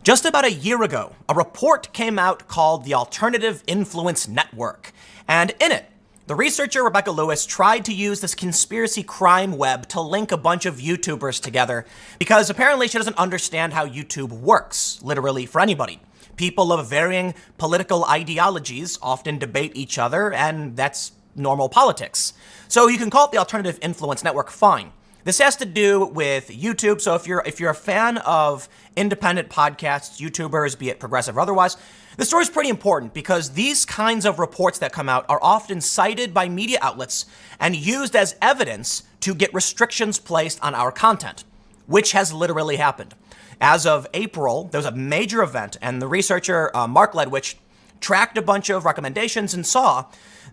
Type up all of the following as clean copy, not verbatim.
Just about a year ago, a report came out called the Alternative Influence Network. And in it, the researcher Rebecca Lewis tried to use this conspiracy crime web to link a bunch of YouTubers together because apparently she doesn't understand how YouTube works, literally for anybody. People of varying political ideologies often debate each other, and that's normal politics. So you can call it the Alternative Influence Network, fine. This has to do with YouTube. So if you're a fan of independent podcasts, YouTubers, be it progressive or otherwise, this story is pretty important because these kinds of reports that come out are often cited by media outlets and used as evidence to get restrictions placed on our content, which has literally happened. As of April, there was a major event, and the researcher, Mark Ledwich, tracked a bunch of recommendations and saw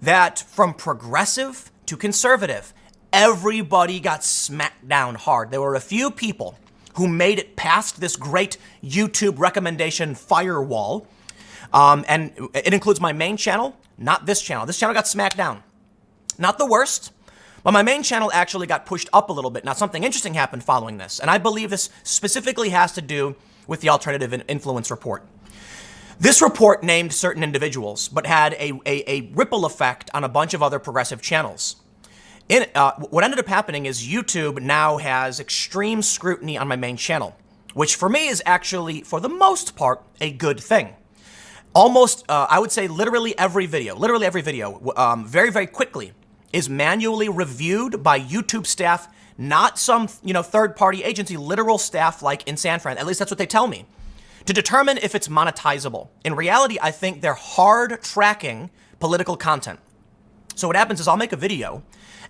that from progressive to conservative, everybody got smacked down hard. There were a few people who made it past this great YouTube recommendation firewall. And it includes my main channel, not this channel. This channel got smacked down. Not the worst, but my main channel actually got pushed up a little bit. Now, something interesting happened following this, and I believe this specifically has to do with the Alternative Influence report. This report named certain individuals, but had a ripple effect on a bunch of other progressive channels. What ended up happening is YouTube now has extreme scrutiny on my main channel, which for me is actually, for the most part, a good thing. Almost, I would say literally every video, very, very quickly is manually reviewed by YouTube staff, not some, third-party agency, literal staff like in San Fran. At least that's what they tell me, to determine if it's monetizable. In reality, I think they're hard tracking political content. So what happens is I'll make a video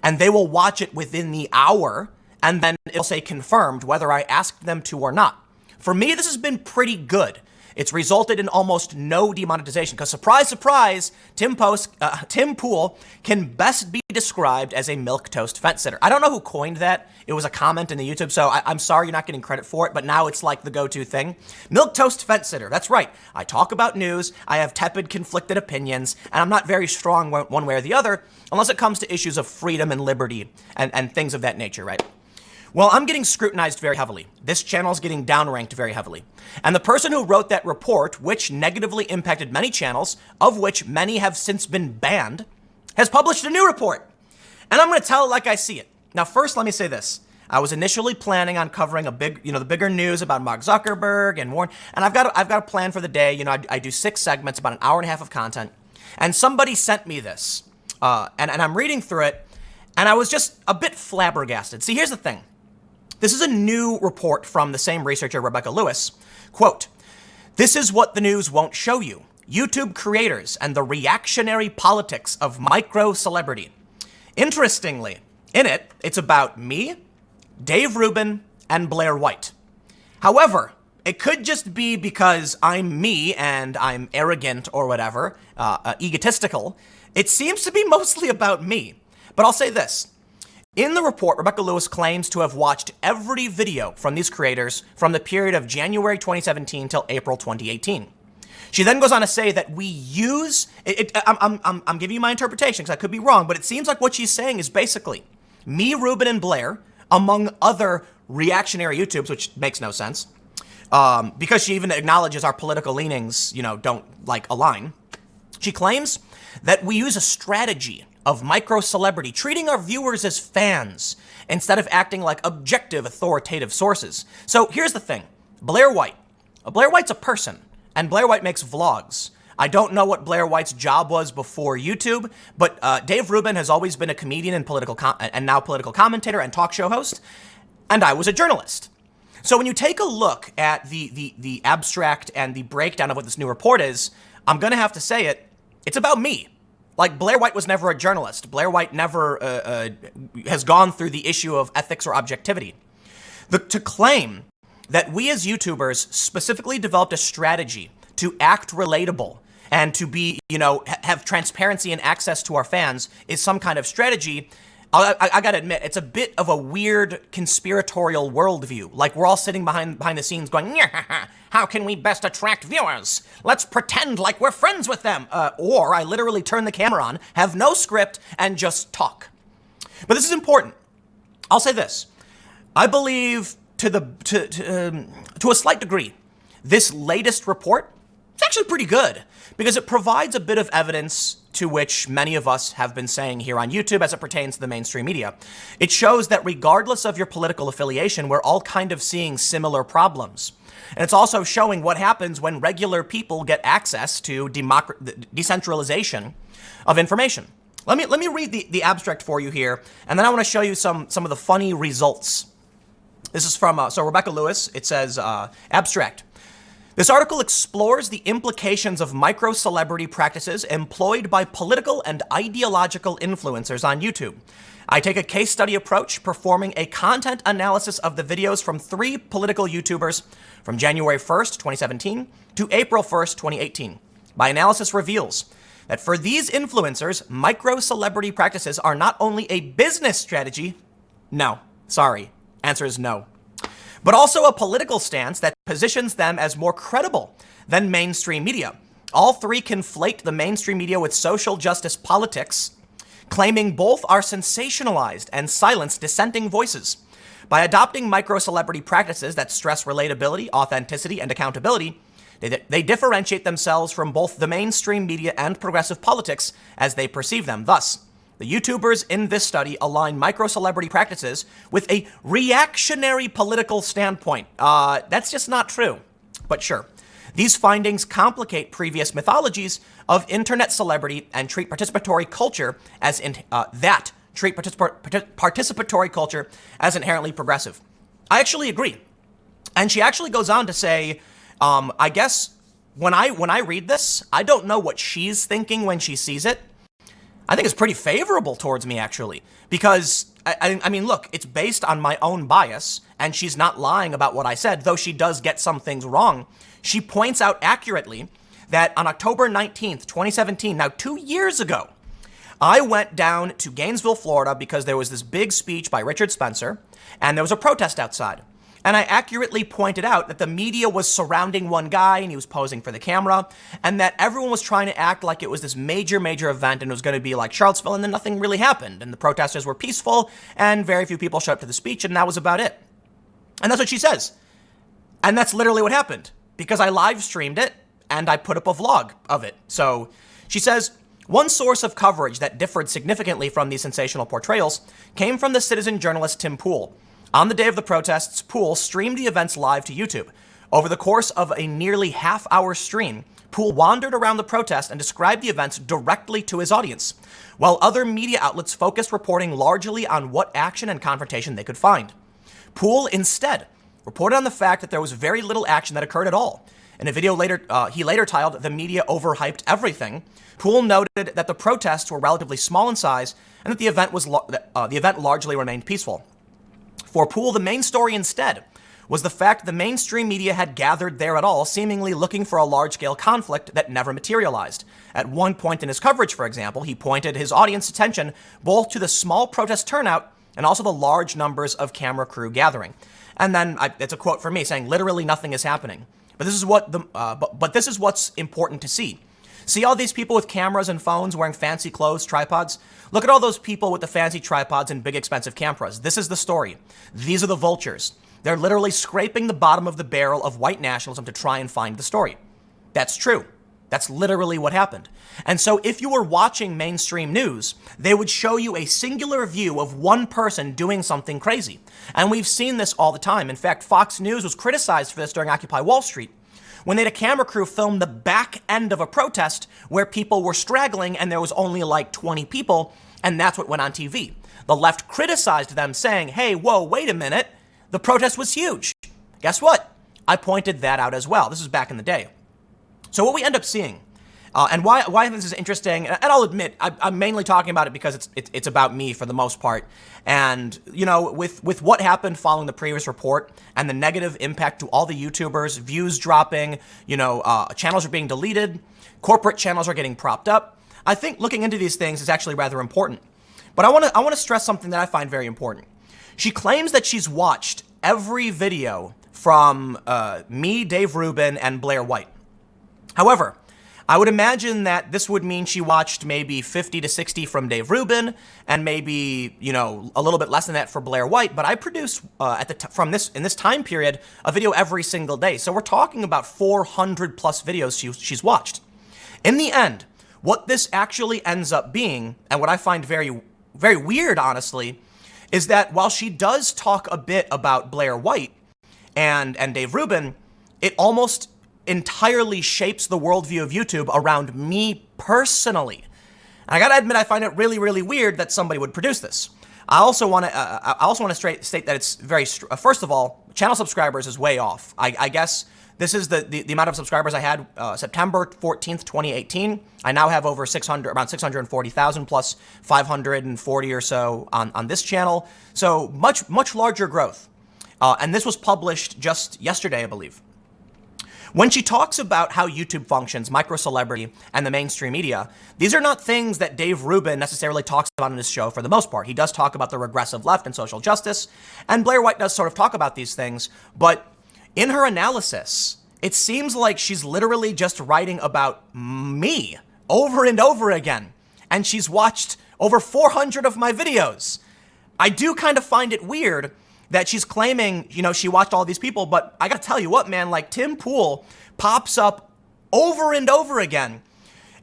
and they will watch it within the hour and then it'll say confirmed whether I asked them to or not. For me, this has been pretty good. It's resulted in almost no demonetization because, surprise, surprise, Tim Pool can best be described as a milquetoast fence sitter. I don't know who coined that. It was a comment in the YouTube, so I'm sorry you're not getting credit for it, but now it's like the go-to thing. Milquetoast fence sitter, that's right. I talk about news, I have tepid, conflicted opinions, and I'm not very strong one way or the other unless it comes to issues of freedom and liberty and things of that nature, right? Well, I'm getting scrutinized very heavily. This channel's getting downranked very heavily. And the person who wrote that report, which negatively impacted many channels, of which many have since been banned, has published a new report. And I'm going to tell it like I see it. Now, first, let me say this. I was initially planning on covering the bigger news about Mark Zuckerberg and Warren, and I've got a plan for the day. I do 6 segments, about an hour and a half of content, and somebody sent me this, and I'm reading through it, and I was just a bit flabbergasted. See, here's the thing. This is a new report from the same researcher, Rebecca Lewis. Quote, "This is what the news won't show you. YouTube creators and the reactionary politics of micro-celebrity." Interestingly, in it, it's about me, Dave Rubin, and Blaire White. However, it could just be because I'm me and I'm arrogant or whatever, egotistical. It seems to be mostly about me. But I'll say this. In the report, Rebecca Lewis claims to have watched every video from these creators from the period of January 2017 till April 2018. She then goes on to say that we use, I'm giving you my interpretation because I could be wrong, but it seems like what she's saying is basically me, Rubin, and Blaire, among other reactionary YouTubes, which makes no sense, because she even acknowledges our political leanings, don't align. She claims that we use a strategy of micro-celebrity, treating our viewers as fans instead of acting like objective, authoritative sources. So here's the thing. Blaire White's a person, and Blaire White makes vlogs. I don't know what Blaire White's job was before YouTube, but Dave Rubin has always been a comedian and now political commentator and talk show host, and I was a journalist. So when you take a look at the abstract and the breakdown of what this new report is, I'm going to have to say it's about me. Like, Blaire White was never a journalist. Blaire White never has gone through the issue of ethics or objectivity. To claim that we as YouTubers specifically developed a strategy to act relatable and to be, have transparency and access to our fans is some kind of strategy. I gotta admit, it's a bit of a weird conspiratorial worldview. Like, we're all sitting behind the scenes going, how can we best attract viewers? Let's pretend like we're friends with them. Or I literally turn the camera on, have no script, and just talk. But this is important. I'll say this. I believe to a slight degree This latest report is actually pretty good because it provides a bit of evidence to which many of us have been saying here on YouTube as it pertains to the mainstream media. It shows that regardless of your political affiliation, we're all kind of seeing similar problems. And it's also showing what happens when regular people get access to decentralization of information. Let me read the abstract for you here, and then I want to show you some of the funny results. This is from, Rebecca Lewis. It says, abstract. This article explores the implications of micro-celebrity practices employed by political and ideological influencers on YouTube. I take a case study approach, performing a content analysis of the videos from 3 political YouTubers from January 1st, 2017 to April 1st, 2018. My analysis reveals that for these influencers, micro-celebrity practices are not only a business strategy, no, sorry, answer is no, but also a political stance that positions them as more credible than mainstream media. All 3 conflate the mainstream media with social justice politics, claiming both are sensationalized and silence dissenting voices. By adopting micro-celebrity practices that stress relatability, authenticity, and accountability, they differentiate themselves from both the mainstream media and progressive politics as they perceive them. Thus, the YouTubers in this study align micro-celebrity practices with a reactionary political standpoint. That's just not true, but sure. These findings complicate previous mythologies of internet celebrity and treat participatory culture as participatory culture as inherently progressive. I actually agree. And she actually goes on to say, I guess when I read this, I don't know what she's thinking when she sees it. I think it's pretty favorable towards me, actually, because, I mean, look, it's based on my own bias, and she's not lying about what I said, though she does get some things wrong. She points out accurately that on October 19th, 2017, now 2 years ago, I went down to Gainesville, Florida, because there was this big speech by Richard Spencer, and there was a protest outside. And I accurately pointed out that the media was surrounding one guy and he was posing for the camera, and that everyone was trying to act like it was this major event and it was going to be like Charlottesville, and then nothing really happened. And the protesters were peaceful and very few people showed up to the speech, and that was about it. And that's what she says. And that's literally what happened, because I live streamed it and I put up a vlog of it. So she says, one source of coverage that differed significantly from these sensational portrayals came from the citizen journalist Tim Pool. On the day of the protests, Pool streamed the events live to YouTube. Over the course of a nearly half-hour stream, Pool wandered around the protest and described the events directly to his audience, while other media outlets focused reporting largely on what action and confrontation they could find. Pool instead reported on the fact that there was very little action that occurred at all. In a video later, he later titled, "The Media Overhyped Everything." Pool noted that the protests were relatively small in size and that the event largely remained peaceful. For Pool, the main story instead was the fact the mainstream media had gathered there at all, seemingly looking for a large-scale conflict that never materialized. At one point in his coverage, for example, he pointed his audience attention both to the small protest turnout and also the large numbers of camera crew gathering. And then it's a quote from me saying, literally nothing is happening. But this is this is what's important to see. See all these people with cameras and phones wearing fancy clothes, tripods? Look at all those people with the fancy tripods and big expensive cameras. This is the story. These are the vultures. They're literally scraping the bottom of the barrel of white nationalism to try and find the story. That's true. That's literally what happened. And so if you were watching mainstream news, they would show you a singular view of one person doing something crazy. And we've seen this all the time. In fact, Fox News was criticized for this during Occupy Wall Street, when they had a camera crew film the back end of a protest where people were straggling and there was only like 20 people, and that's what went on TV. The left criticized them, saying, hey, whoa, wait a minute, the protest was huge. Guess what? I pointed that out as well. This is back in the day. So what we end up seeing, and why this is interesting, and I'll admit, I'm mainly talking about it because it's about me for the most part. And, you know, with what happened following the previous report and the negative impact to all the YouTubers, views dropping, channels are being deleted, corporate channels are getting propped up, I think looking into these things is actually rather important. But I want to stress something that I find very important. She claims that she's watched every video from me, Dave Rubin, and Blaire White. However, I would imagine that this would mean she watched maybe 50 to 60 from Dave Rubin, and maybe, a little bit less than that for Blaire White. But I produce in this time period a video every single day. So we're talking about 400 plus videos she's watched. In the end, what this actually ends up being, and what I find very, very weird, honestly, is that while she does talk a bit about Blaire White and Dave Rubin, it almost entirely shapes the worldview of YouTube around me personally. And I gotta admit, I find it really, really weird that somebody would produce this. I also want to state that it's very, first of all, channel subscribers is way off. I guess this is the amount of subscribers I had September 14th, 2018. I now have over around 640,000 plus 540 or so on this channel. So much larger growth. And this was published just yesterday, I believe. When she talks about how YouTube functions, micro-celebrity, and the mainstream media, these are not things that Dave Rubin necessarily talks about in his show for the most part. He does talk about the regressive left and social justice, and Blaire White does sort of talk about these things, but in her analysis, it seems like she's literally just writing about me over and over again, and she's watched over 400 of my videos. I do kind of find it weird that she's claiming, she watched all these people, but I gotta tell you what, man, like Tim Pool pops up over and over again.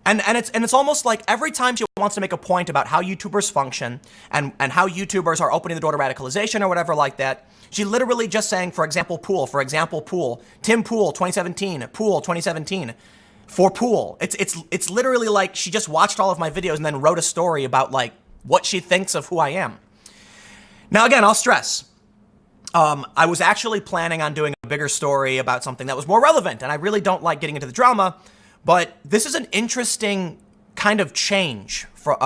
And it's almost like every time she wants to make a point about how YouTubers function and how YouTubers are opening the door to radicalization or whatever like that, she literally just saying, for example, Pool, Tim Pool 2017, Pool 2017, for Pool. It's literally like she just watched all of my videos and then wrote a story about like what she thinks of who I am. Now, again, I'll stress, I was actually planning on doing a bigger story about something that was more relevant, and I really don't like getting into the drama, but this is an interesting kind of change for,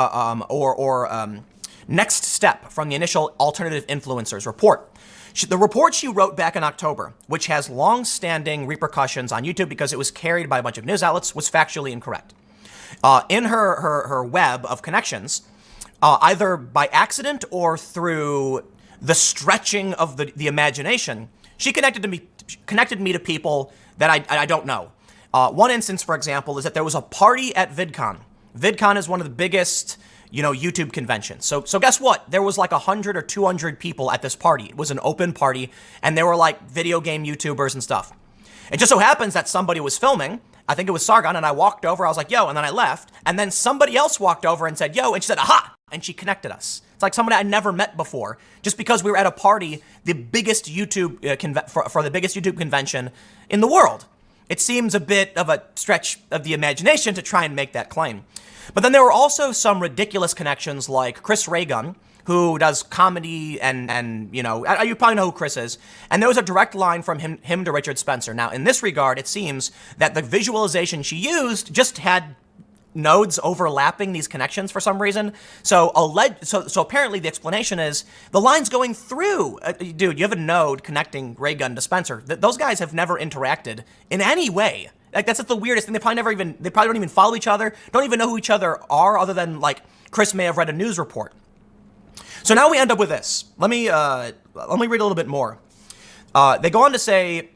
next step from the initial Alternative Influencers report. The report she wrote back in October, which has long-standing repercussions on YouTube because it was carried by a bunch of news outlets, was factually incorrect. In her web of connections, either by accident or through the stretching of the imagination, she connected me to people that I don't know. One instance, for example, is that there was a party at VidCon. VidCon is one of the biggest, YouTube conventions. So guess what? There was like 100 or 200 people at this party. It was an open party, and there were like video game YouTubers and stuff. It just so happens that somebody was filming. I think it was Sargon, and I walked over. I was like, yo, and then I left. And then somebody else walked over and said, yo, and she said, aha, and she connected us. It's like somebody I'd never met before, just because we were at a party, the biggest YouTube for the biggest YouTube convention in the world. It seems a bit of a stretch of the imagination to try and make that claim. But then there were also some ridiculous connections like Chris Raygun, who does comedy and you probably know who Chris is. And there was a direct line from him to Richard Spencer. Now, in this regard, it seems that the visualization she used just had nodes overlapping these connections for some reason. So apparently the explanation is the line's going through. Dude, you have a node connecting Raygun to Spencer. Those guys have never interacted in any way. Like, that's the weirdest thing. They probably don't even follow each other, don't even know who each other are, other than like Chris may have read a news report. So now we end up with this. Let me read a little bit more. They go on to say,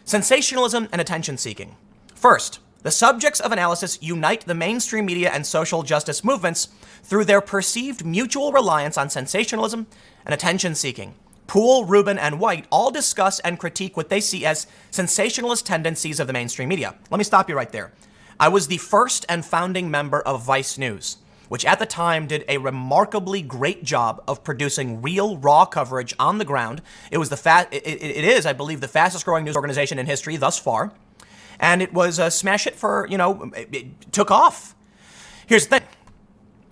sensationalism and attention seeking. First, the subjects of analysis unite the mainstream media and social justice movements through their perceived mutual reliance on sensationalism and attention seeking. Poole, Rubin, and White all discuss and critique what they see as sensationalist tendencies of the mainstream media. Let me stop you right there. I was the first and founding member of Vice News, which at the time did a remarkably great job of producing real, raw coverage on the ground. It was it is, I believe, the fastest growing news organization in history thus far. And it was a smash hit for, it took off. Here's the thing.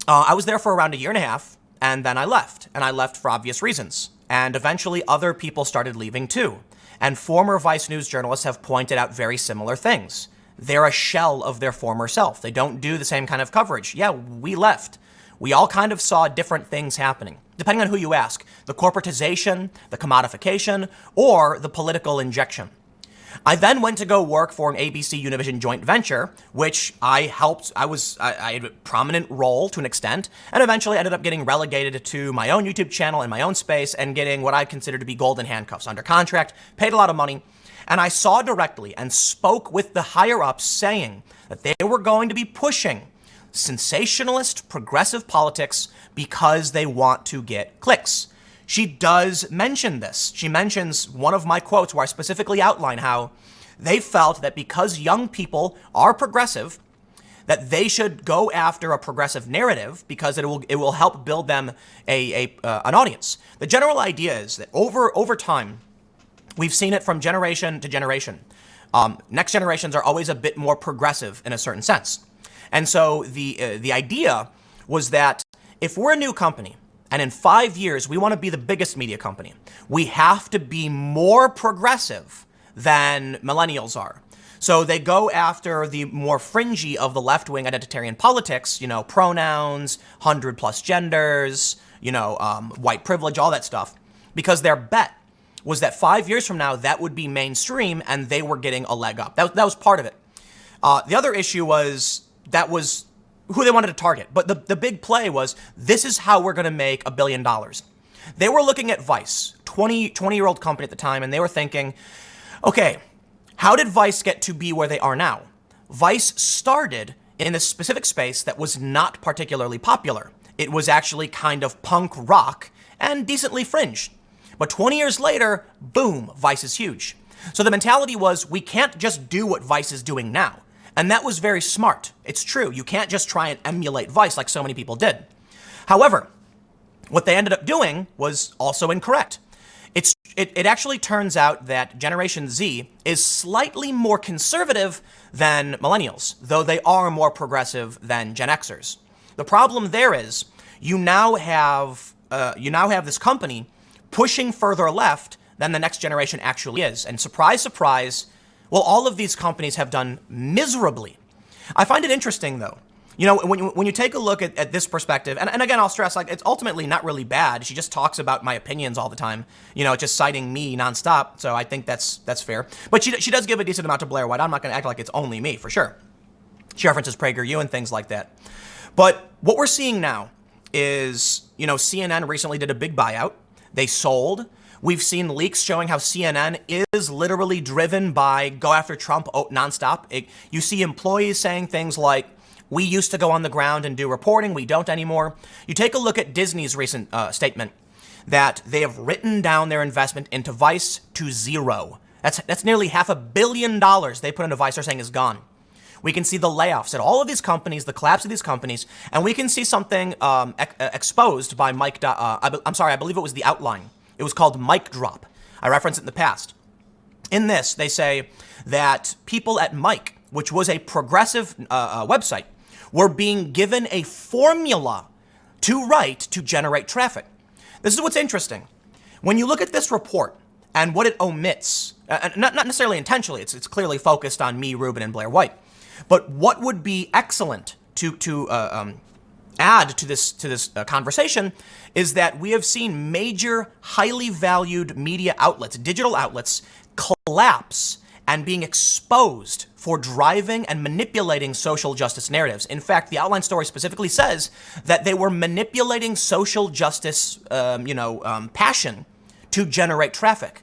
I was there for around a year and a half, and then I left. And I left for obvious reasons. And eventually other people started leaving too. And former Vice News journalists have pointed out very similar things. They're a shell of their former self. They don't do the same kind of coverage. Yeah, we left. We all kind of saw different things happening, depending on who you ask. The corporatization, the commodification, or the political injection. I then went to go work for an ABC Univision joint venture, which I helped. I had a prominent role to an extent, and eventually ended up getting relegated to my own YouTube channel in my own space and getting what I consider to be golden handcuffs under contract, paid a lot of money. And I saw directly and spoke with the higher-ups saying that they were going to be pushing sensationalist progressive politics because they want to get clicks. She does mention this. She mentions one of my quotes where I specifically outline how they felt that because young people are progressive, that they should go after a progressive narrative because it will help build them an audience. The general idea is that over time, we've seen it from generation to generation. Next generations are always a bit more progressive in a certain sense. And so the idea was that if we're a new company and in 5 years we want to be the biggest media company, we have to be more progressive than millennials are. So they go after the more fringy of the left-wing identitarian politics, pronouns, 100+ genders, white privilege, all that stuff, because their bet was that 5 years from now, that would be mainstream and they were getting a leg up. That was part of it. The other issue was that was who they wanted to target. But the big play was, this is how we're going to make $1 billion. They were looking at Vice, 20-year-old company at the time, and they were thinking, okay, how did Vice get to be where they are now? Vice started in a specific space that was not particularly popular. It was actually kind of punk rock and decently fringe. But 20 years later, boom, Vice is huge. So the mentality was, we can't just do what Vice is doing now. And that was very smart. It's true. You can't just try and emulate Vice like so many people did. However, what they ended up doing was also incorrect. It actually turns out that Generation Z is slightly more conservative than millennials, though they are more progressive than Gen Xers. The problem there is you now have this company pushing further left than the next generation actually is. And surprise, surprise, well, all of these companies have done miserably. I find it interesting, though. When you take a look at this perspective, and again, I'll stress, it's ultimately not really bad. She just talks about my opinions all the time, just citing me nonstop. So I think that's fair. But she does give a decent amount to Blaire White. I'm not going to act like it's only me, for sure. She references PragerU and things like that. But what we're seeing now is, CNN recently did a big buyout. They sold. We've seen leaks showing how CNN is literally driven by go after Trump nonstop. You see employees saying things like, we used to go on the ground and do reporting. We don't anymore. You take a look at Disney's recent statement that they have written down their investment into Vice to zero. That's nearly $500 million they put into Vice, they're saying is gone. We can see the layoffs at all of these companies, the collapse of these companies, and we can see something exposed by Mike. I believe it was the outline. It was called Mic Drop. I referenced it in the past. In this, they say that people at Mic, which was a progressive website, were being given a formula to write to generate traffic. This is what's interesting. When you look at this report and what it omits, not necessarily intentionally, it's clearly focused on me, Rubin, and Blaire White. But what would be excellent to add to this conversation is that we have seen major, highly valued media outlets, digital outlets, collapse and being exposed for driving and manipulating social justice narratives. In fact, the outline story specifically says that they were manipulating social justice, passion to generate traffic.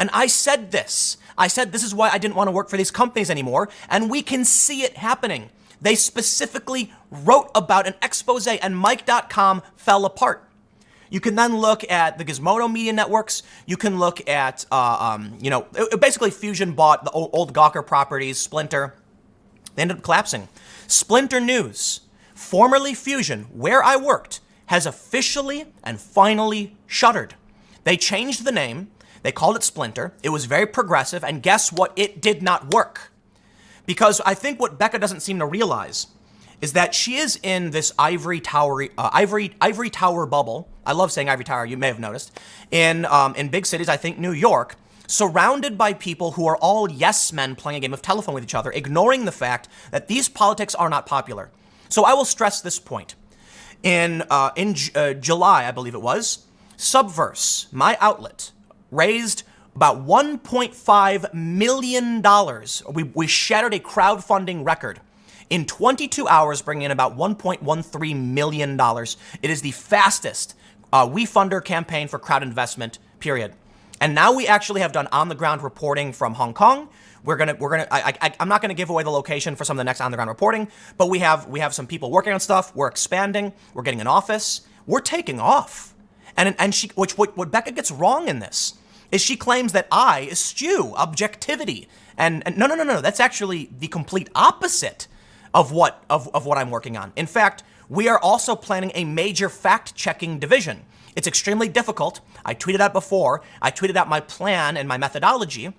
And I said this is why I didn't want to work for these companies anymore, and we can see it happening. They specifically wrote about an expose, and Mike.com fell apart. You can then look at the Gizmodo media networks. You can look at, basically Fusion bought the old Gawker properties, Splinter. They ended up collapsing. Splinter News, formerly Fusion, where I worked, has officially and finally shuttered. They changed the name. They called it Splinter. It was very progressive. And guess what? It did not work. Because I think what Becca doesn't seem to realize is that she is in this ivory tower bubble. I love saying ivory tower, you may have noticed. In big cities, I think New York, surrounded by people who are all yes men playing a game of telephone with each other, ignoring the fact that these politics are not popular. So I will stress this point. In July, I believe it was, Subverse, my outlet, raised about $1.5 million. We shattered a crowdfunding record. In 22 hours, bringing in about $1.13 million. It is the fastest WeFunder campaign for crowd investment, period. And now we actually have done on-the-ground reporting from Hong Kong. I'm not gonna give away the location for some of the next on-the-ground reporting, but we have some people working on stuff. We're expanding. We're getting an office. We're taking off. And what Becca gets wrong in this is she claims that I eschew objectivity. And no. That's actually the complete opposite of what I'm working on. In fact, we are also planning a major fact-checking division. It's extremely difficult. I tweeted out before. I tweeted out my plan and my methodology.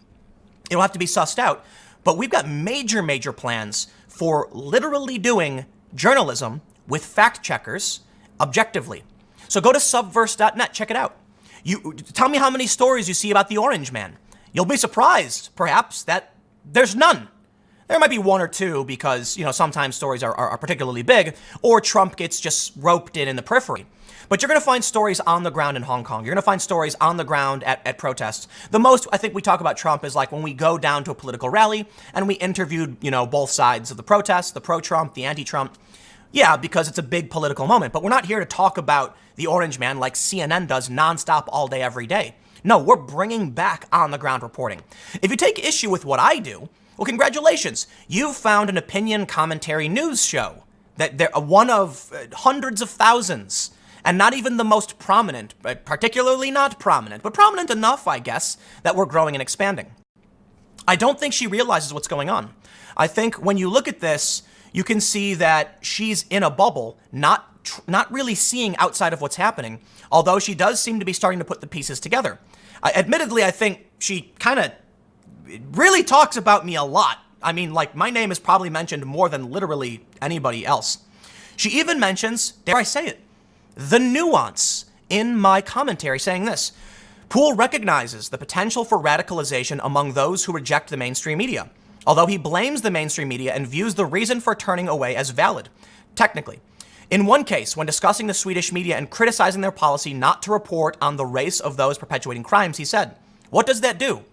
It'll have to be sussed out. But we've got major plans for literally doing journalism with fact-checkers objectively. So go to subverse.net, check it out. You tell me how many stories you see about the Orange Man. You'll be surprised, perhaps, that there's none. There might be one or two because, sometimes stories are particularly big, or Trump gets just roped in the periphery. But you're going to find stories on the ground in Hong Kong. You're going to find stories on the ground at protests. The most I think we talk about Trump is like when we go down to a political rally and we interviewed, both sides of the protest, the pro-Trump, the anti-Trump. Yeah, because it's a big political moment. But we're not here to talk about the Orange Man like CNN does nonstop all day, every day. No, we're bringing back on-the-ground reporting. If you take issue with what I do, well, congratulations. You found an opinion commentary news show that they're one of hundreds of thousands, and not even the most prominent, particularly not prominent, but prominent enough, I guess, that we're growing and expanding. I don't think she realizes what's going on. I think when you look at this, you can see that she's in a bubble, not really seeing outside of what's happening, although she does seem to be starting to put the pieces together. Admittedly, I think she kind of really talks about me a lot. I mean, like, my name is probably mentioned more than literally anybody else. She even mentions, dare I say it, the nuance in my commentary, saying this: Poole recognizes the potential for radicalization among those who reject the mainstream media, although he blames the mainstream media and views the reason for turning away as valid, technically. In one case, when discussing the Swedish media and criticizing their policy not to report on the race of those perpetuating crimes, he said, "What does that do?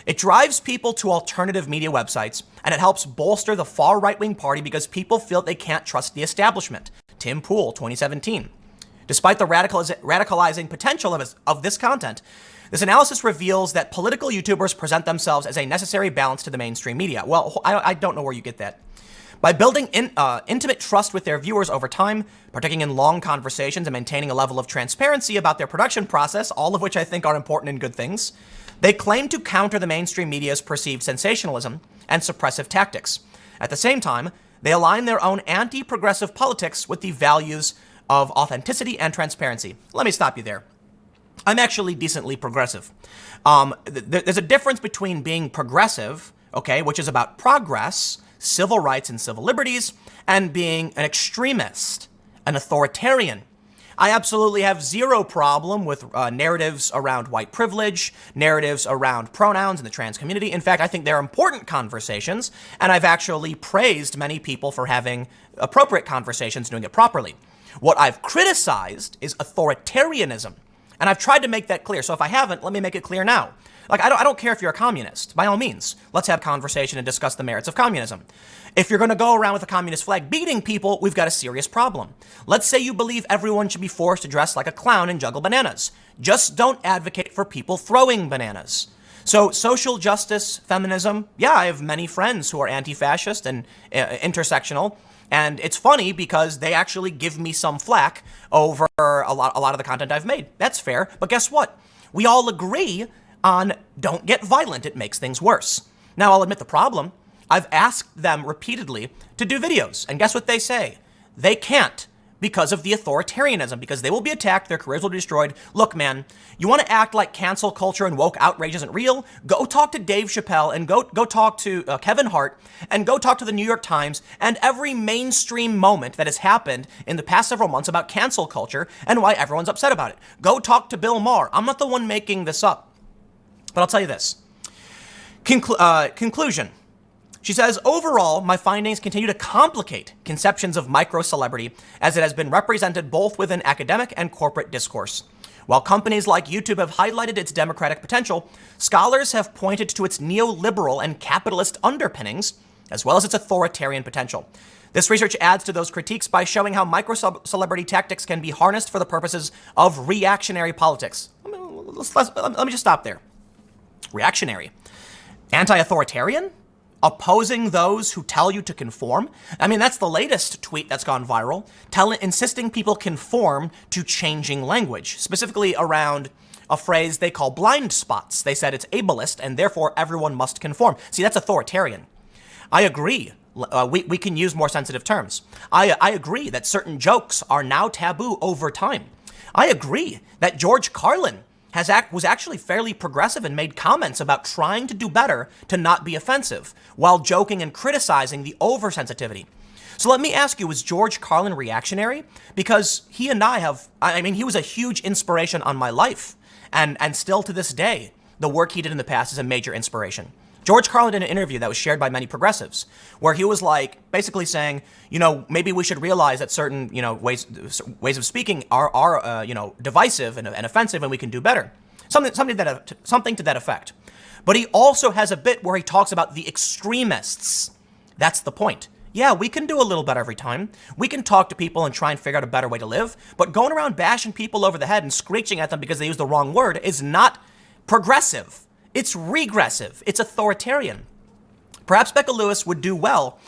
It drives people to alternative media websites, and it helps bolster the far right-wing party because people feel they can't trust the establishment." Tim Poole, 2017. Despite the radicalizing potential of this content, this analysis reveals that political YouTubers present themselves as a necessary balance to the mainstream media. Well, I don't know where you get that. By building intimate trust with their viewers over time, partaking in long conversations and maintaining a level of transparency about their production process, all of which I think are important and good things, they claim to counter the mainstream media's perceived sensationalism and suppressive tactics. At the same time, they align their own anti-progressive politics with the values of authenticity and transparency. Let me stop you there. I'm actually decently progressive. There's a difference between being progressive, okay, which is about progress, civil rights and civil liberties, and being an extremist, an authoritarian. I absolutely have zero problem with narratives around white privilege, narratives around pronouns in the trans community. In fact, I think they're important conversations, and I've actually praised many people for having appropriate conversations, doing it properly. What I've criticized is authoritarianism, and I've tried to make that clear. So if I haven't, let me make it clear now. Like, I don't care if you're a communist. By all means, let's have conversation and discuss the merits of communism. If you're going to go around with a communist flag beating people, we've got a serious problem. Let's say you believe everyone should be forced to dress like a clown and juggle bananas. Just don't advocate for people throwing bananas. So social justice, feminism, yeah, I have many friends who are anti-fascist and intersectional. And it's funny because they actually give me some flack over a lot of the content I've made. That's fair. But guess what? We all agree on don't get violent. It makes things worse. Now, I'll admit the problem. I've asked them repeatedly to do videos. And guess what they say? They can't because of the authoritarianism, because they will be attacked, their careers will be destroyed. Look, man, you want to act like cancel culture and woke outrage isn't real? Go talk to Dave Chappelle and go talk to Kevin Hart and go talk to the New York Times and every mainstream moment that has happened in the past several months about cancel culture and why everyone's upset about it. Go talk to Bill Maher. I'm not the one making this up. But I'll tell you this. Conclusion. She says, overall, my findings continue to complicate conceptions of micro-celebrity as it has been represented both within academic and corporate discourse. While companies like YouTube have highlighted its democratic potential, scholars have pointed to its neoliberal and capitalist underpinnings, as well as its authoritarian potential. This research adds to those critiques by showing how micro-celebrity tactics can be harnessed for the purposes of reactionary politics. Let me just stop there. Reactionary. Anti-authoritarian? Opposing those who tell you to conform? I mean, that's the latest tweet that's gone viral, insisting people conform to changing language, specifically around a phrase they call blind spots. They said it's ableist and therefore everyone must conform. See, that's authoritarian. I agree. We can use more sensitive terms. I agree that certain jokes are now taboo over time. I agree that George Carlin was actually fairly progressive and made comments about trying to do better to not be offensive while joking and criticizing the oversensitivity. So let me ask you, was George Carlin reactionary? Because he and he was a huge inspiration on my life. And still to this day, the work he did in the past is a major inspiration. George Carlin did an interview that was shared by many progressives where he was basically saying, maybe we should realize that certain, ways of speaking are divisive and offensive and we can do better. Something to that effect. But he also has a bit where he talks about the extremists. That's the point. Yeah, we can do a little better every time. We can talk to people and try and figure out a better way to live. But going around bashing people over the head and screeching at them because they use the wrong word is not progressive. It's regressive. It's authoritarian. Perhaps Becca Lewis would do well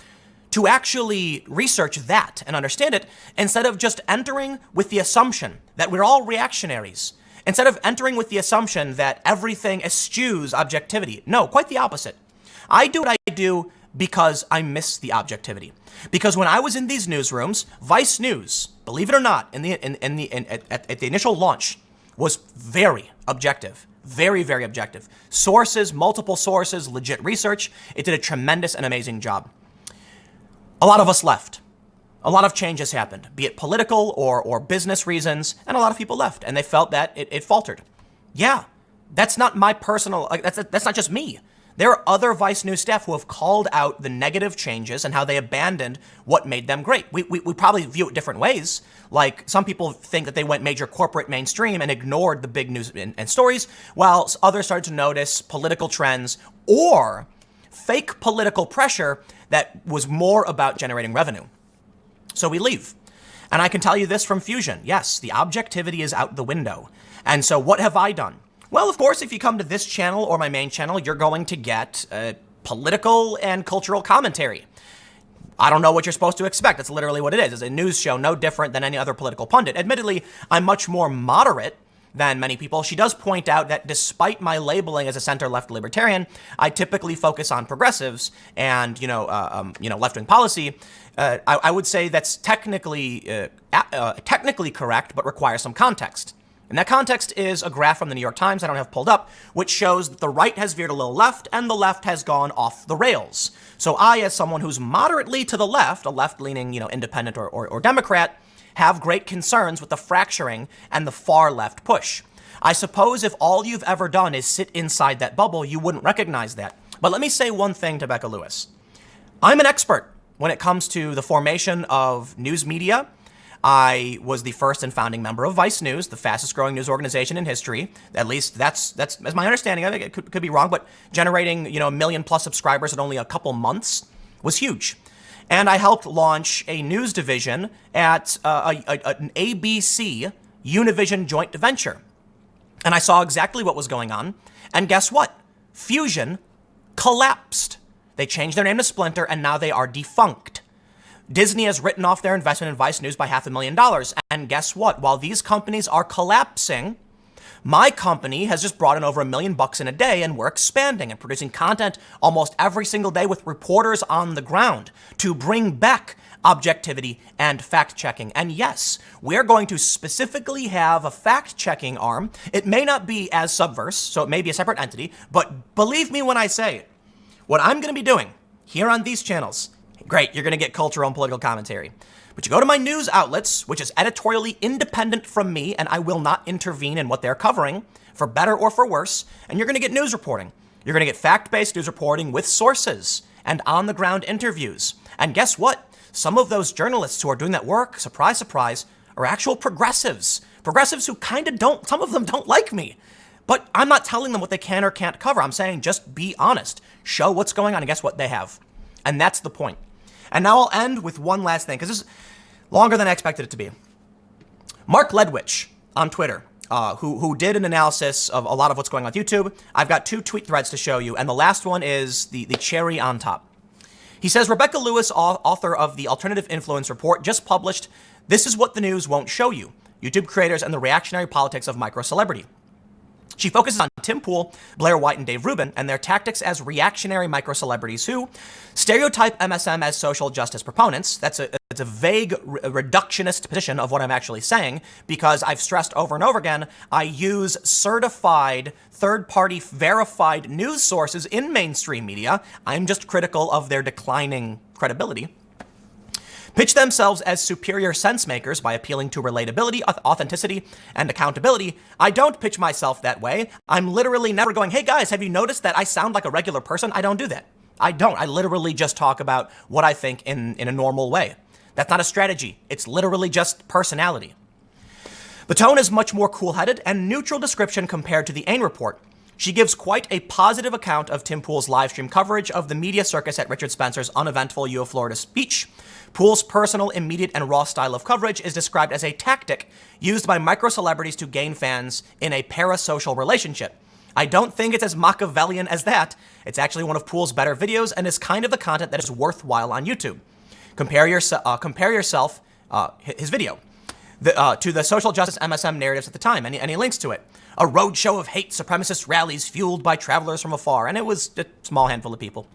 to actually research that and understand it instead of just entering with the assumption that we're all reactionaries. Instead of entering with the assumption that everything eschews objectivity. No, quite the opposite. I do what I do because I miss the objectivity. Because when I was in these newsrooms, Vice News, believe it or not, at the initial launch, was very objective. Very, very objective. Sources, multiple sources, legit research. It did a tremendous and amazing job. A lot of us left. A lot of changes happened, be it political or business reasons, and a lot of people left, and they felt that it faltered. Yeah, that's not my personal, that's not just me. There are other Vice News staff who have called out the negative changes and how they abandoned what made them great. We probably view it different ways. Like some people think that they went major corporate mainstream and ignored the big news and stories, while others started to notice political trends or fake political pressure that was more about generating revenue. So we leave. And I can tell you this from Fusion. Yes, the objectivity is out the window. And so what have I done? Well, of course, if you come to this channel or my main channel, you're going to get political and cultural commentary. I don't know what you're supposed to expect. That's literally what it is. It's a news show, no different than any other political pundit. Admittedly, I'm much more moderate than many people. She does point out that despite my labeling as a center-left libertarian, I typically focus on progressives and left-wing policy. I would say that's technically correct, but requires some context. And that context is a graph from the New York Times I don't have pulled up, which shows that the right has veered a little left and the left has gone off the rails. So I, as someone who's moderately to the left, a left-leaning, independent or Democrat, have great concerns with the fracturing and the far left push. I suppose if all you've ever done is sit inside that bubble, you wouldn't recognize that. But let me say one thing to Becca Lewis. I'm an expert when it comes to the formation of news media. I was the first and founding member of Vice News, the fastest growing news organization in history. At least that's my understanding. I think it could be wrong, but generating, 1 million plus subscribers in only a couple months was huge. And I helped launch a news division at an ABC Univision joint venture. And I saw exactly what was going on. And guess what? Fusion collapsed. They changed their name to Splinter, and now they are defunct. Disney has written off their investment in Vice News by $500,000. And guess what? While these companies are collapsing, my company has just brought in over $1 million in a day, and we're expanding and producing content almost every single day with reporters on the ground to bring back objectivity and fact-checking. And yes, we're going to specifically have a fact-checking arm. It may not be as Subverse, so it may be a separate entity, but believe me when I say it, what I'm going to be doing here on these channels, great, you're going to get cultural and political commentary. But you go to my news outlets, which is editorially independent from me, and I will not intervene in what they're covering, for better or for worse, and you're going to get news reporting. You're going to get fact-based news reporting with sources and on-the-ground interviews. And guess what? Some of those journalists who are doing that work, surprise, surprise, are actual progressives. Progressives who kind of don't, some of them don't like me. But I'm not telling them what they can or can't cover. I'm saying just be honest. Show what's going on, and guess what? They have. And that's the point. And now I'll end with one last thing, because this is longer than I expected it to be. Mark Ledwich on Twitter who did an analysis of a lot of what's going on with YouTube. I've got 2 tweet threads to show you, and the last one is the cherry on top. He says, Rebecca Lewis, author of the Alternative Influence Report, just published, "This is what the news won't show you. YouTube creators and the reactionary politics of micro-celebrity." She focuses on Tim Pool, Blaire White, and Dave Rubin and their tactics as reactionary micro-celebrities who stereotype MSM as social justice proponents. It's a vague, reductionist position of what I'm actually saying, because I've stressed over and over again, I use certified, third-party, verified news sources in mainstream media. I'm just critical of their declining credibility. Pitch themselves as superior sense makers by appealing to relatability, authenticity, and accountability. I don't pitch myself that way. I'm literally never going, hey guys, have you noticed that I sound like a regular person? I don't do that. I don't. I literally just talk about what I think in a normal way. That's not a strategy. It's literally just personality. The tone is much more cool-headed and neutral description compared to the Ain report. She gives quite a positive account of Tim Pool's livestream coverage of the media circus at Richard Spencer's uneventful U of Florida speech. Pool's personal, immediate, and raw style of coverage is described as a tactic used by micro-celebrities to gain fans in a parasocial relationship. I don't think it's as Machiavellian as that. It's actually one of Pool's better videos and is kind of the content that is worthwhile on YouTube. Compare yourself, his video, to the social justice MSM narratives at the time, and he links to it. A roadshow of hate supremacist rallies fueled by travelers from afar, and it was a small handful of people.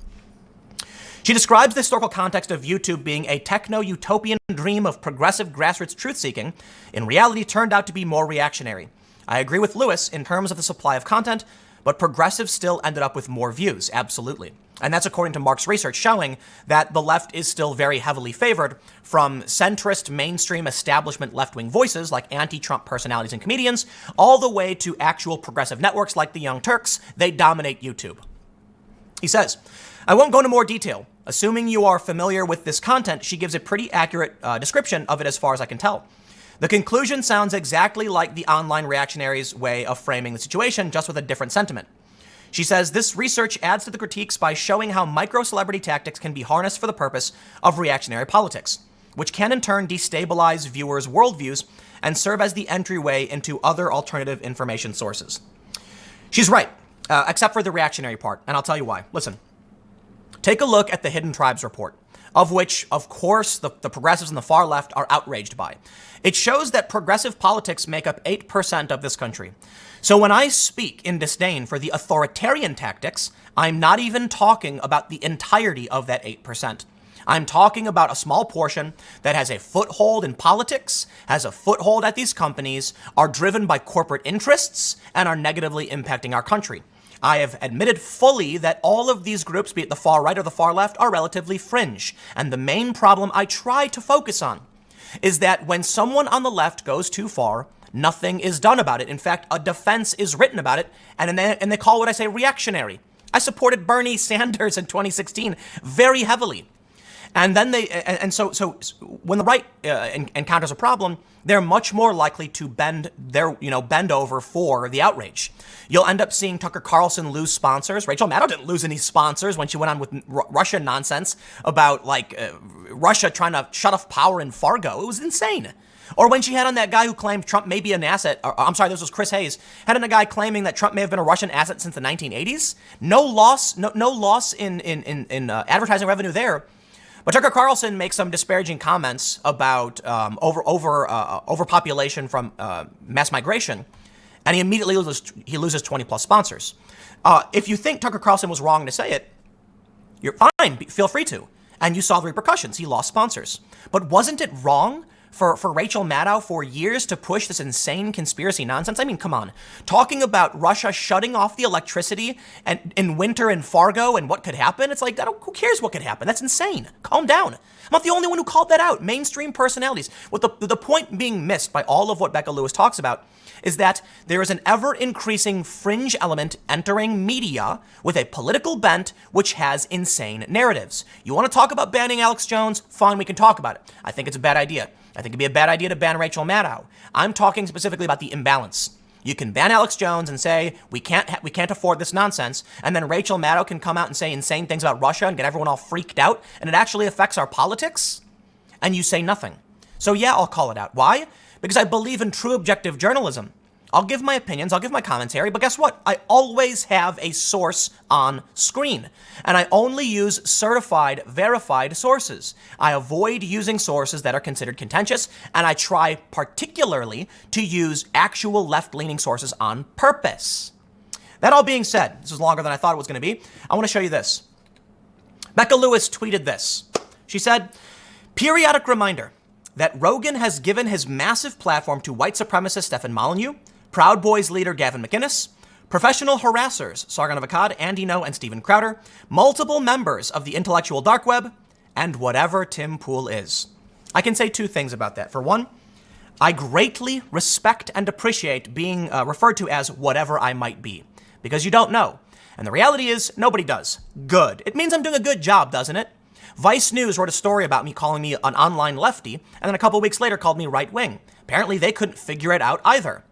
She describes the historical context of YouTube being a techno-utopian dream of progressive grassroots truth-seeking. In reality, turned out to be more reactionary. I agree with Lewis in terms of the supply of content, but progressives still ended up with more views, absolutely. And that's according to Mark's research showing that the left is still very heavily favored, from centrist, mainstream, establishment left-wing voices like anti-Trump personalities and comedians, all the way to actual progressive networks like the Young Turks. They dominate YouTube. He says, I won't go into more detail. Assuming you are familiar with this content, she gives a pretty accurate description of it as far as I can tell. The conclusion sounds exactly like the online reactionaries' way of framing the situation, just with a different sentiment. She says this research adds to the critiques by showing how micro-celebrity tactics can be harnessed for the purpose of reactionary politics, which can in turn destabilize viewers' worldviews and serve as the entryway into other alternative information sources. She's right, except for the reactionary part, and I'll tell you why. Listen. Take a look at the Hidden Tribes report, of which, of course, the progressives on the far left are outraged by. It shows that progressive politics make up 8% of this country. So when I speak in disdain for the authoritarian tactics, I'm not even talking about the entirety of that 8%. I'm talking about a small portion that has a foothold in politics, has a foothold at these companies, are driven by corporate interests, and are negatively impacting our country. I have admitted fully that all of these groups, be it the far right or the far left, are relatively fringe. And the main problem I try to focus on is that when someone on the left goes too far, nothing is done about it. In fact, a defense is written about it, and they call what I say reactionary. I supported Bernie Sanders in 2016 very heavily. And then so when the right encounters a problem, they're much more likely to bend over for the outrage. You'll end up seeing Tucker Carlson lose sponsors. Rachel Maddow didn't lose any sponsors when she went on with Russia nonsense about Russia trying to shut off power in Fargo. It was insane. Or when she had on that guy who claimed Trump may be an asset, this was Chris Hayes, had on a guy claiming that Trump may have been a Russian asset since the 1980s. No loss in advertising revenue there. But Tucker Carlson makes some disparaging comments about overpopulation from mass migration, and he immediately loses 20 plus sponsors. If you think Tucker Carlson was wrong to say it, you're fine. Feel free to. And you saw the repercussions. He lost sponsors. But wasn't it wrong for Rachel Maddow for years to push this insane conspiracy nonsense? I mean, come on. Talking about Russia shutting off the electricity and in winter in Fargo and what could happen? It's like, who cares what could happen? That's insane. Calm down. I'm not the only one who called that out. Mainstream personalities. What the point being missed by all of what Becca Lewis talks about is that there is an ever-increasing fringe element entering media with a political bent which has insane narratives. You want to talk about banning Alex Jones? Fine, we can talk about it. I think it's a bad idea. I think it'd be a bad idea to ban Rachel Maddow. I'm talking specifically about the imbalance. You can ban Alex Jones and say, we can't afford this nonsense, and then Rachel Maddow can come out and say insane things about Russia and get everyone all freaked out, and it actually affects our politics, and you say nothing. So yeah, I'll call it out. Why? Because I believe in true objective journalism. I'll give my opinions, I'll give my commentary, but guess what? I always have a source on screen, and I only use certified, verified sources. I avoid using sources that are considered contentious, and I try particularly to use actual left-leaning sources on purpose. That all being said, this is longer than I thought it was going to be. I want to show you this. Becca Lewis tweeted this. She said, periodic reminder that Rogan has given his massive platform to white supremacist Stefan Molyneux, Proud Boys leader Gavin McInnes, professional harassers Sargon of Akkad, Andy No, and Steven Crowder, multiple members of the intellectual dark web, and whatever Tim Pool is. I can say two things about that. For one, I greatly respect and appreciate being referred to as whatever I might be, because you don't know. And the reality is, nobody does. Good. It means I'm doing a good job, doesn't it? Vice News wrote a story about me calling me an online lefty, and then a couple weeks later called me right-wing. Apparently they couldn't figure it out either.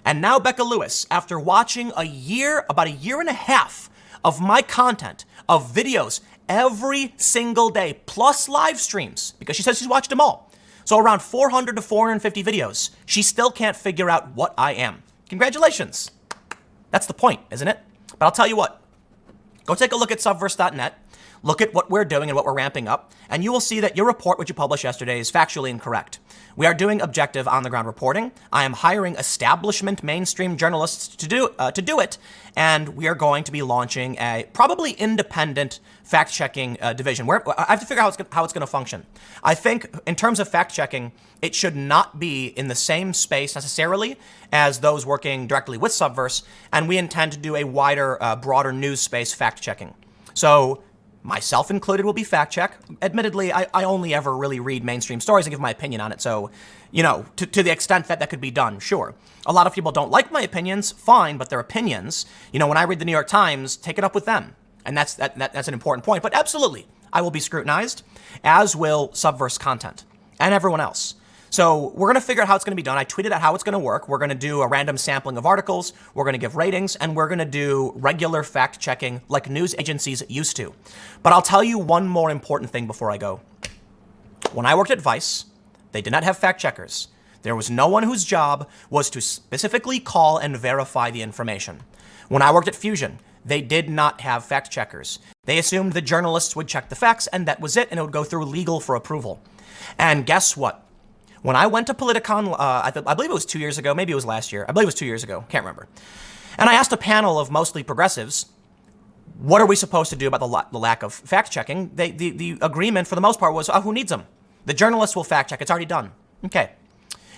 And now Becca Lewis, after watching about a year and a half of my content, of videos every single day, plus live streams, because she says she's watched them all. So around 400 to 450 videos, she still can't figure out what I am. Congratulations. That's the point, isn't it? But I'll tell you what, go take a look at subverse.net, look at what we're doing and what we're ramping up, and you will see that your report, which you published yesterday, is factually incorrect. We are doing objective on-the-ground reporting. I am hiring establishment mainstream journalists to do it, and we are going to be launching a probably independent fact-checking division. I have to figure out how it's going to function. I think in terms of fact-checking, it should not be in the same space necessarily as those working directly with Subverse, and we intend to do a wider, broader news space fact-checking. So myself included will be fact-check. Admittedly, I only ever really read mainstream stories and give my opinion on it, so, you know, to the extent that could be done, sure. A lot of people don't like my opinions, fine, but they're opinions. You know, when I read the New York Times, take it up with them. And that's an important point. But absolutely, I will be scrutinized, as will Subverse content and everyone else. So we're going to figure out how it's going to be done. I tweeted out how it's going to work. We're going to do a random sampling of articles. We're going to give ratings, and we're going to do regular fact checking like news agencies used to. But I'll tell you one more important thing before I go. When I worked at Vice, they did not have fact checkers. There was no one whose job was to specifically call and verify the information. When I worked at Fusion, they did not have fact checkers. They assumed the journalists would check the facts, and that was it, and it would go through legal for approval. And guess what? When I went to Politicon, I believe it was 2 years ago, maybe it was last year. I believe it was 2 years ago, can't remember. And I asked a panel of mostly progressives, what are we supposed to do about the lack of fact checking? The agreement for the most part was, who needs them? The journalists will fact check, it's already done. Okay.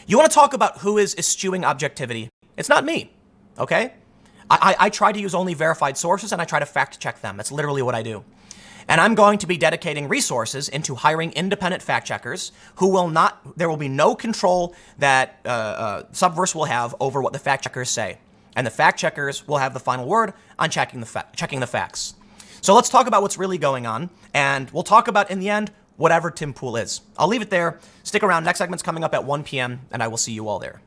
You want to talk about who is eschewing objectivity? It's not me, okay? I try to use only verified sources, and I try to fact check them. That's literally what I do. And I'm going to be dedicating resources into hiring independent fact checkers there will be no control that Subverse will have over what the fact checkers say. And the fact checkers will have the final word on checking the facts. So let's talk about what's really going on, and we'll talk about, in the end, whatever Tim Pool is. I'll leave it there. Stick around. Next segment's coming up at 1 p.m., and I will see you all there.